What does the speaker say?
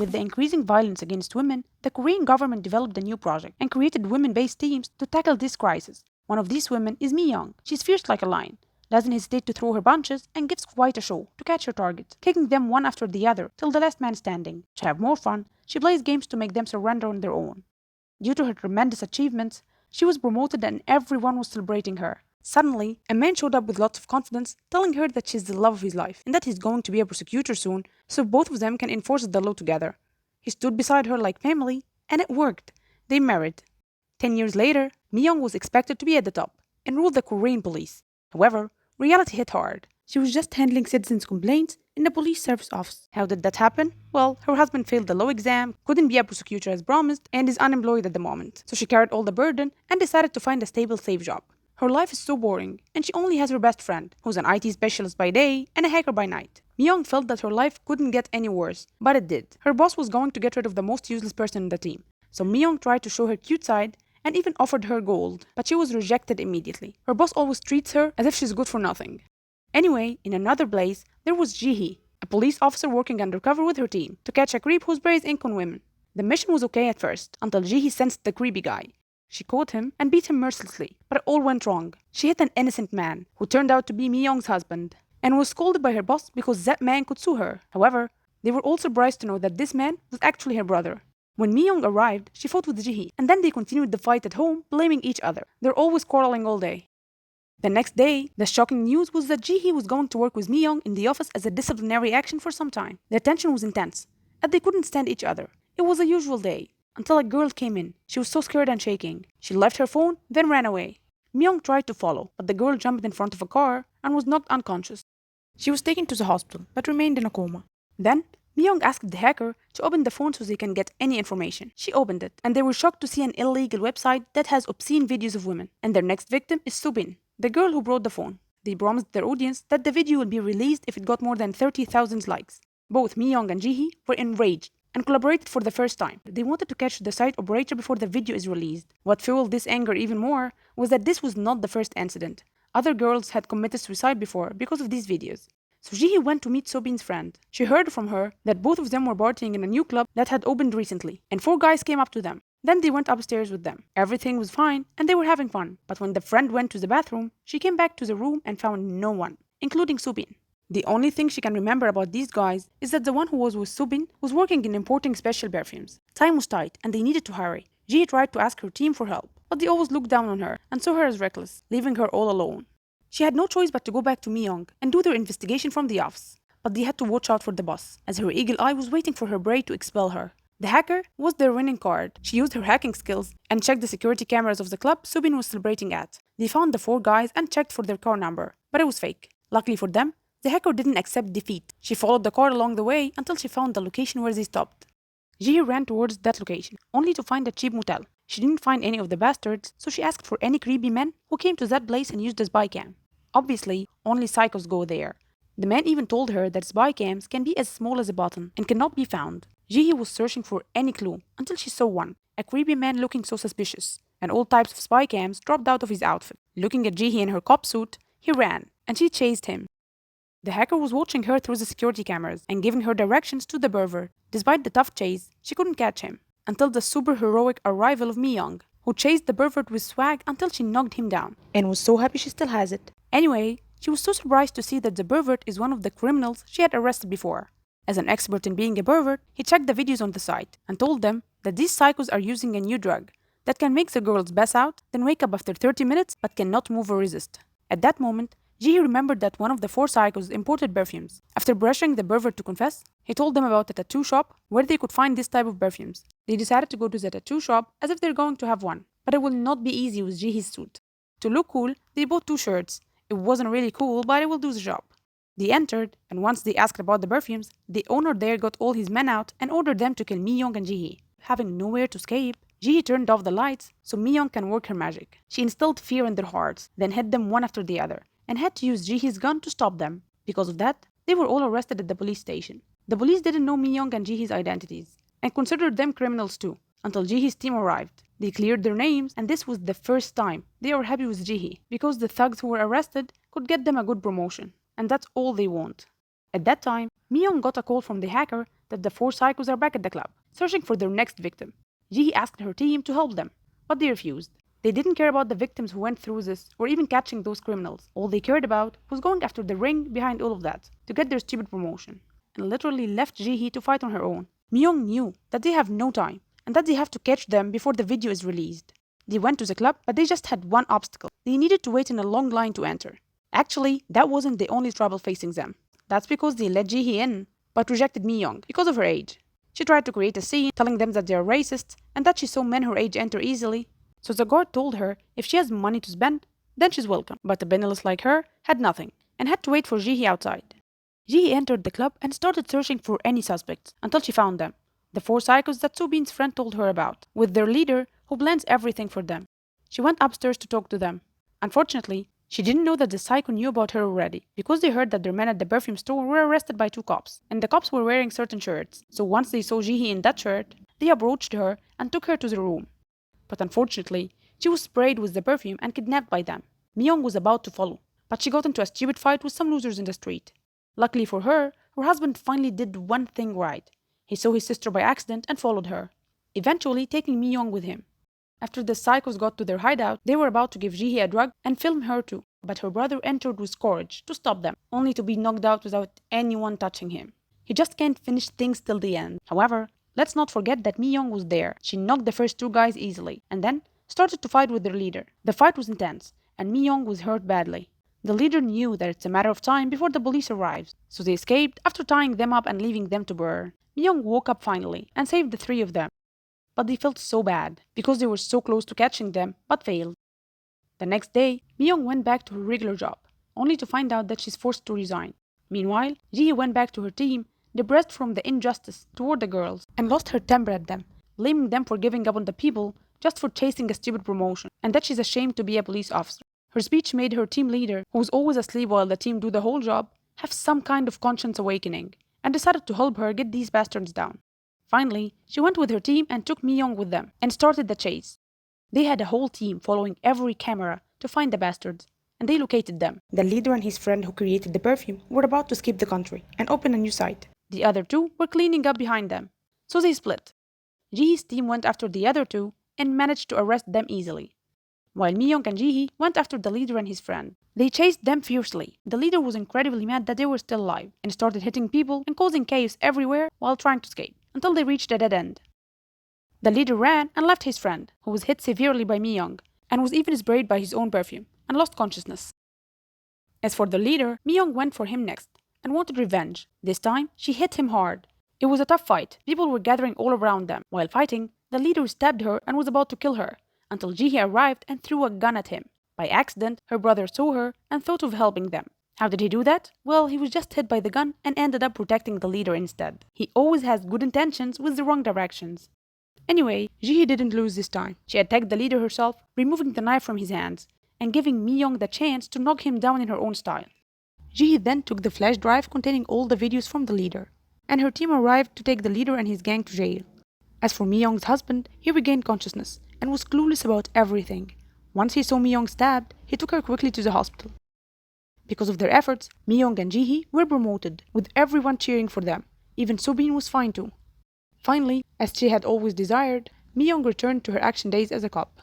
With the increasing violence against women, the Korean government developed a new project and created women-based teams to tackle this crisis. One of these women is Mi-young. She's fierce like a lion, doesn't hesitate to throw her punches, and gives quite a show to catch her targets, kicking them one after the other till the last man standing. To have more fun, she plays games to make them surrender on their own. Due to her tremendous achievements, she was promoted and everyone was celebrating her. Suddenly, a man showed up with lots of confidence, telling her that she's the love of his life and that he's going to be a prosecutor soon, so both of them can enforce the law together. He stood beside her like family, and it worked. They married. 10 years later, Mi-young was expected to be at the top and rule the Korean police. However, reality hit hard. She was just handling citizens' complaints in the police service office. How did that happen? Well, her husband failed the law exam, couldn't be a prosecutor as promised, and is unemployed at the moment. So she carried all the burden and decided to find a stable, safe job. Her life is so boring, and she only has her best friend, who's an IT specialist by day and a hacker by night. Mi-young felt that her life couldn't get any worse, but it did. Her boss was going to get rid of the most useless person in the team. So Mi-young tried to show her cute side and even offered her gold, but she was rejected immediately. Her boss always treats her as if she's good for nothing. Anyway, in another place, there was Ji-hee, a police officer working undercover with her team to catch a creep who sprays ink on women. The mission was okay at first, until Ji-hee sensed the creepy guy. She caught him and beat him mercilessly, but it all went wrong. She hit an innocent man, who turned out to be Mi-young's husband, and was scolded by her boss because that man could sue her. However, they were all surprised to know that this man was actually her brother. When Mi-young arrived, she fought with Ji-hee, and then they continued the fight at home, blaming each other. They're always quarreling all day. The next day, the shocking news was that Ji-hee was going to work with Mi-young in the office as a disciplinary action for some time. The tension was intense, and they couldn't stand each other. It was a usual day, until a girl came in. She was so scared and shaking. She left her phone, then ran away. Mi-young tried to follow, but the girl jumped in front of a car and was knocked unconscious. She was taken to the hospital, but remained in a coma. Then, Mi-young asked the hacker to open the phone so they can get any information. She opened it, and they were shocked to see an illegal website that has obscene videos of women. And their next victim is Subin, the girl who brought the phone. They promised their audience that the video would be released if it got more than 30,000 likes. Both Mi-young and Ji-hee were enraged and collaborated for the first time. They wanted to catch the site operator before the video is released. What fueled this anger even more was that this was not the first incident. Other girls had committed suicide before because of these videos. So Ji-hee went to meet Sobin's friend. She heard from her that both of them were partying in a new club that had opened recently, and 4 guys came up to them. Then they went upstairs with them. Everything was fine, and they were having fun. But when the friend went to the bathroom, she came back to the room and found no one, including Subin. The only thing she can remember about these guys is that the one who was with Subin was working in importing special perfumes. Time was tight, and they needed to hurry. Ji tried to ask her team for help, but they always looked down on her and saw her as reckless, leaving her all alone. She had no choice but to go back to Mi-young and do their investigation from the office. But they had to watch out for the boss, as her eagle eye was waiting for her prey to expel her. The hacker was their winning card. She used her hacking skills and checked the security cameras of the club Subin was celebrating at. They found the 4 guys and checked for their car number, but it was fake. Luckily for them, the hacker didn't accept defeat. She followed the car along the way until she found the location where they stopped. Ji ran towards that location, only to find a cheap motel. She didn't find any of the bastards, so she asked for any creepy men who came to that place and used the spy cam. Obviously, only psychos go there. The man even told her that spy cams can be as small as a button and cannot be found. Ji was searching for any clue until she saw one, a creepy man looking so suspicious, and all types of spy cams dropped out of his outfit. Looking at Ji in her cop suit, he ran, and she chased him. The hacker was watching her through the security cameras and giving her directions to the pervert. Despite the tough chase, she couldn't catch him, until the super-heroic arrival of Mi-young, who chased the pervert with swag until she knocked him down, and was so happy she still has it. Anyway, she was so surprised to see that the pervert is one of the criminals she had arrested before. As an expert in being a pervert, he checked the videos on the site and told them that these psychos are using a new drug that can make the girls pass out, then wake up after 30 minutes but cannot move or resist. At that moment, Ji remembered that one of the 4 psychos imported perfumes. After pressuring the pervert to confess, he told them about a tattoo shop where they could find this type of perfumes. They decided to go to the tattoo shop as if they're going to have one, but it will not be easy with Jihee's suit. To look cool, they bought 2 shirts. It wasn't really cool, but it will do the job. They entered, and once they asked about the perfumes, the owner there got all his men out and ordered them to kill Mi-young and Ji. Having nowhere to escape, Ji turned off the lights so Mi-young can work her magic. She instilled fear in their hearts, then hit them one after the other, and had to use Jihee's gun to stop them. Because of that, they were all arrested at the police station. The police didn't know Mi-young and Jihee's identities, and considered them criminals too, until Jihee's team arrived. They cleared their names, and this was the first time they were happy with Ji, because the thugs who were arrested could get them a good promotion, and that's all they want. At that time, Mi-young got a call from the hacker that the four psychos are back at the club, searching for their next victim. Ji asked her team to help them, but they refused. They didn't care about the victims who went through this or even catching those criminals. All they cared about was going after the ring behind all of that to get their stupid promotion, and literally left Ji-hee to fight on her own. Mi-young knew that they have no time and that they have to catch them before the video is released. They went to the club, but they just had one obstacle. They needed to wait in a long line to enter. Actually, that wasn't the only trouble facing them. That's because they let Ji-hee in, but rejected Mi-young because of her age. She tried to create a scene, telling them that they are racist and that she saw men her age enter easily. So the guard told her if she has money to spend, then she's welcome. But a penniless like her had nothing and had to wait for Ji-hee outside. Ji-hee entered the club and started searching for any suspects until she found them. The four psychos that Soobin's friend told her about, with their leader who plans everything for them. She went upstairs to talk to them. Unfortunately, she didn't know that the psycho knew about her already, because they heard that their men at the perfume store were arrested by two cops, and the cops were wearing certain shirts. So once they saw Ji-hee in that shirt, they approached her and took her to the room. But unfortunately, she was sprayed with the perfume and kidnapped by them. Mi-young was about to follow, but she got into a stupid fight with some losers in the street. Luckily for her, her husband finally did one thing right. He saw his sister by accident and followed her, eventually taking Mi-young with him. After the psychos got to their hideout, they were about to give Ji-hee a drug and film her too, but her brother entered with courage to stop them, only to be knocked out without anyone touching him. He just can't finish things till the end. However, let's not forget that Mi-young was there. She knocked the first two guys easily, and then started to fight with their leader. The fight was intense, and Mi-young was hurt badly. The leader knew that it's a matter of time before the police arrives, so they escaped after tying them up and leaving them to burn. Mi-young woke up finally and saved the three of them. But they felt so bad because they were so close to catching them but failed. The next day, Mi-young went back to her regular job, only to find out that she's forced to resign. Meanwhile, Ji-hee went back to her team, depressed from the injustice toward the girls, and lost her temper at them, blaming them for giving up on the people just for chasing a stupid promotion, and that she's ashamed to be a police officer. Her speech made her team leader, who was always asleep while the team do the whole job, have some kind of conscience awakening, and decided to help her get these bastards down. Finally, she went with her team and took Mi-young with them, and started the chase. They had a whole team following every camera to find the bastards, and they located them. The leader and his friend who created the perfume were about to escape the country and open a new site. The other two were cleaning up behind them, so they split. Ji-hee's team went after the other two and managed to arrest them easily, while Mi-young and Ji-hee went after the leader and his friend. They chased them fiercely. The leader was incredibly mad that they were still alive and started hitting people and causing chaos everywhere while trying to escape, until they reached a dead end. The leader ran and left his friend, who was hit severely by Mi-young and was even sprayed by his own perfume and lost consciousness. As for the leader, Mi-young went for him next and wanted revenge. This time, she hit him hard. It was a tough fight. People were gathering all around them. While fighting, the leader stabbed her and was about to kill her, until Ji-hee arrived and threw a gun at him. By accident, her brother saw her and thought of helping them. How did he do that? Well, he was just hit by the gun and ended up protecting the leader instead. He always has good intentions with the wrong directions. Anyway, Ji-hee didn't lose this time. She attacked the leader herself, removing the knife from his hands, and giving Mi-young the chance to knock him down in her own style. Ji-hee then took the flash drive containing all the videos from the leader, and her team arrived to take the leader and his gang to jail. As for Mi-young's husband, he regained consciousness and was clueless about everything. Once he saw Mi-young stabbed, he took her quickly to the hospital. Because of their efforts, Mi-young and Ji-hee were promoted, with everyone cheering for them. Even Soobin was fine too. Finally, as she had always desired, Mi-young returned to her action days as a cop.